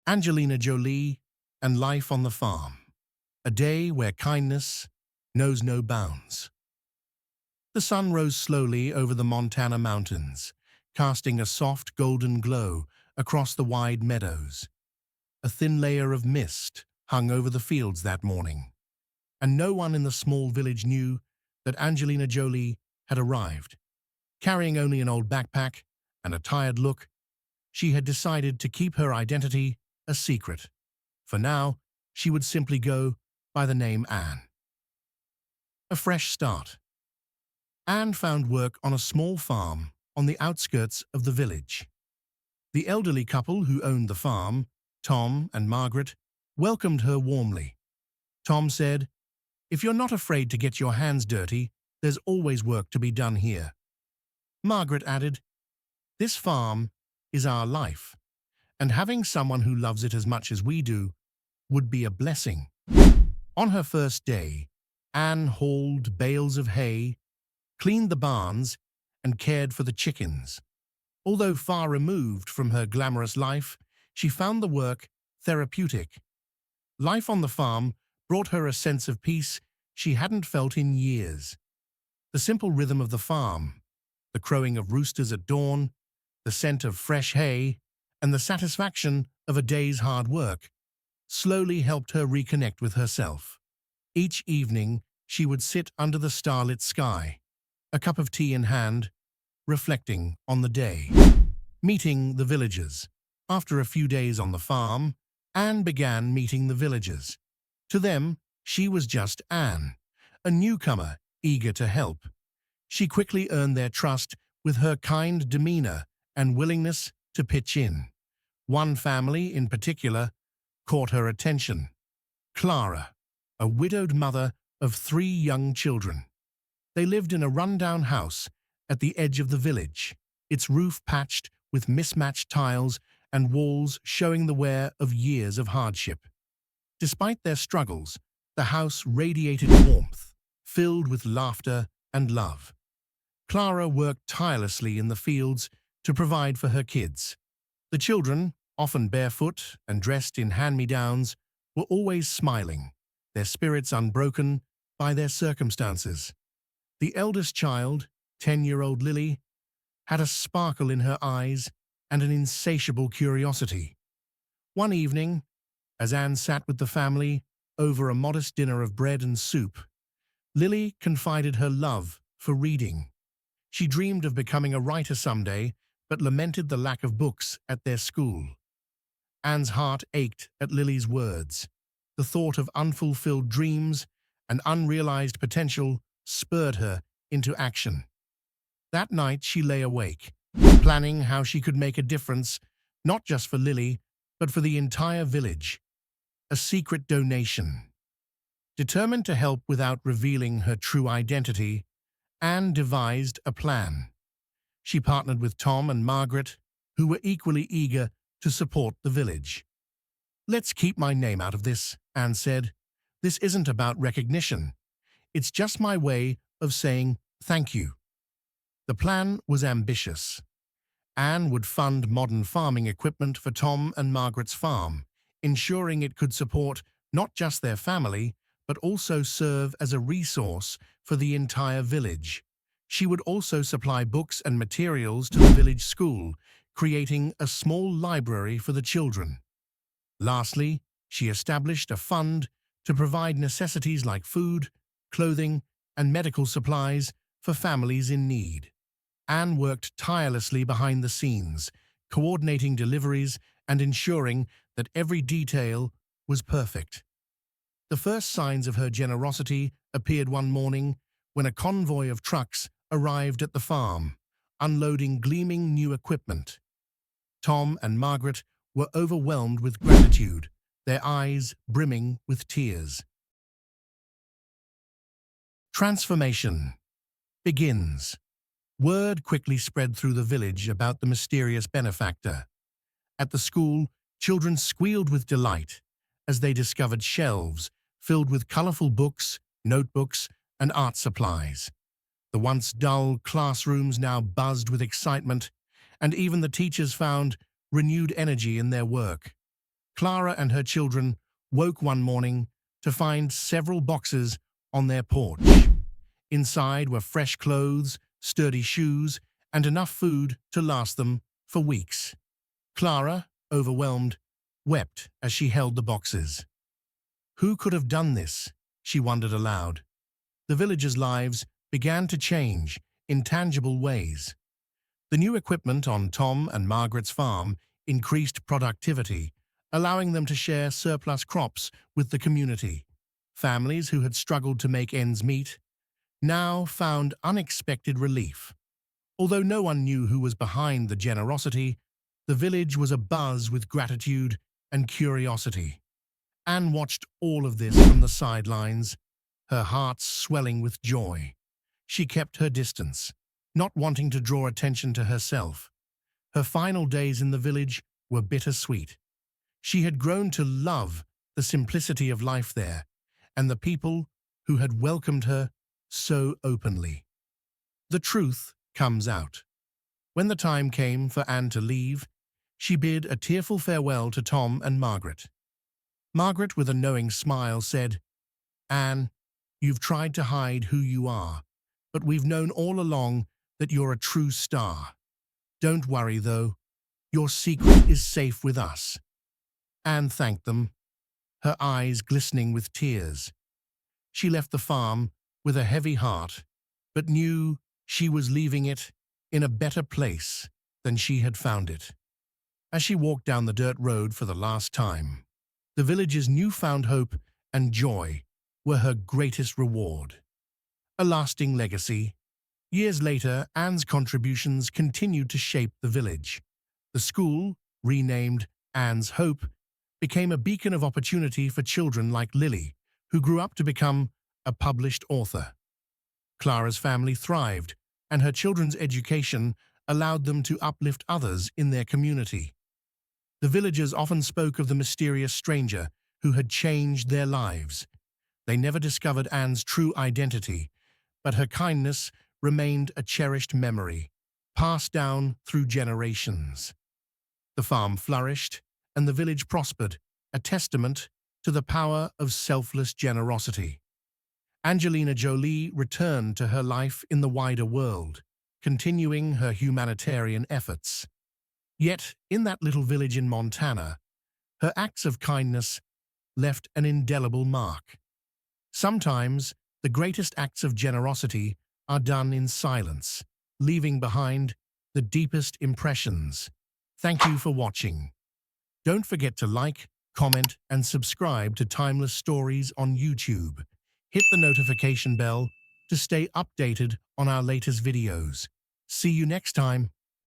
Angelina Jolie and Life on the Farm. A day where kindness knows no bounds. The sun rose slowly over the Montana mountains, casting a soft golden glow across the wide meadows. A thin layer of mist hung over the fields that morning, and no one in the small village knew that Angelina Jolie had arrived. Carrying only an old backpack and a tired look, she had decided to keep her identity a secret. For now, she would simply go by the name Anne. A fresh start. Anne found work on a small farm on the outskirts of the village. The elderly couple who owned the farm, Tom and Margaret, welcomed her warmly. Tom said, "If you're not afraid to get your hands dirty, there's always work to be done here." Margaret added, "This farm is our life, and having someone who loves it as much as we do would be a blessing." On her first day, Anne hauled bales of hay, cleaned the barns, and cared for the chickens. Although far removed from her glamorous life, she found the work therapeutic. Life on the farm brought her a sense of peace she hadn't felt in years. The simple rhythm of the farm, the crowing of roosters at dawn, the scent of fresh hay, and the satisfaction of a day's hard work slowly helped her reconnect with herself. Each evening, she would sit under the starlit sky, a cup of tea in hand, reflecting on the day. Meeting the villagers. After a few days on the farm, Anne began meeting the villagers. To them, she was just Anne, a newcomer eager to help. She quickly earned their trust with her kind demeanor and willingness to pitch in. One family in particular caught her attention. Clara, a widowed mother of 3 young children. They lived in a rundown house at the edge of the village, its roof patched with mismatched tiles and walls showing the wear of years of hardship. Despite their struggles, the house radiated warmth, filled with laughter and love. Clara worked tirelessly in the fields to provide for her kids. The children, often barefoot and dressed in hand-me-downs, were always smiling, their spirits unbroken by their circumstances. The eldest child, 10-year-old Lily, had a sparkle in her eyes and an insatiable curiosity. One evening, as Anne sat with the family over a modest dinner of bread and soup, Lily confided her love for reading. She dreamed of becoming a writer someday, but lamented the lack of books at their school. Anne's heart ached at Lily's words. The thought of unfulfilled dreams and unrealized potential spurred her into action. That night she lay awake, planning how she could make a difference, not just for Lily, but for the entire village. A secret donation. Determined to help without revealing her true identity, Anne devised a plan. She partnered with Tom and Margaret, who were equally eager to support the village. "Let's keep my name out of this," Anne said. "This isn't about recognition. It's just my way of saying thank you." The plan was ambitious. Anne would fund modern farming equipment for Tom and Margaret's farm, ensuring it could support not just their family, but also serve as a resource for the entire village. She would also supply books and materials to the village school, creating a small library for the children. Lastly, she established a fund to provide necessities like food, clothing, and medical supplies for families in need. Anne worked tirelessly behind the scenes, coordinating deliveries and ensuring that every detail was perfect. The first signs of her generosity appeared one morning when a convoy of trucks arrived at the farm, unloading gleaming new equipment. Tom and Margaret were overwhelmed with gratitude, their eyes brimming with tears. Transformation begins. Word quickly spread through the village about the mysterious benefactor. At the school, children squealed with delight as they discovered shelves filled with colorful books, notebooks, and art supplies. The once dull classrooms now buzzed with excitement, and even the teachers found renewed energy in their work. Clara and her children woke one morning to find several boxes on their porch. Inside were fresh clothes, sturdy shoes, and enough food to last them for weeks. Clara, overwhelmed, wept as she held the boxes. Who could have done this? She wondered aloud. The villagers' lives began to change in tangible ways. The new equipment on Tom and Margaret's farm increased productivity, allowing them to share surplus crops with the community. Families who had struggled to make ends meet now found unexpected relief. Although no one knew who was behind the generosity, the village was abuzz with gratitude and curiosity. Anne watched all of this from the sidelines, her heart swelling with joy. She kept her distance, not wanting to draw attention to herself. Her final days in the village were bittersweet. She had grown to love the simplicity of life there and the people who had welcomed her so openly. The truth comes out. When the time came for Anne to leave, she bid a tearful farewell to Tom and Margaret. Margaret, with a knowing smile, said, "Anne, you've tried to hide who you are, but we've known all along that you're a true star. Don't worry, though. Your secret is safe with us." Anne thanked them, her eyes glistening with tears. She left the farm with a heavy heart, but knew she was leaving it in a better place than she had found it. As she walked down the dirt road for the last time, the village's newfound hope and joy were her greatest reward. A lasting legacy. Years later, Anne's contributions continued to shape the village. The school, renamed Anne's Hope, became a beacon of opportunity for children like Lily, who grew up to become a published author. Clara's family thrived, and her children's education allowed them to uplift others in their community. The villagers often spoke of the mysterious stranger who had changed their lives. They never discovered Anne's true identity, but her kindness remained a cherished memory, passed down through generations. The farm flourished, and the village prospered, a testament to the power of selfless generosity. Angelina Jolie returned to her life in the wider world, continuing her humanitarian efforts. Yet, in that little village in Montana, her acts of kindness left an indelible mark. Sometimes, the greatest acts of generosity are done in silence, leaving behind the deepest impressions. Thank you for watching. Don't forget to like, comment, and subscribe to Timeless Stories on YouTube. Hit the notification bell to stay updated on our latest videos. See you next time.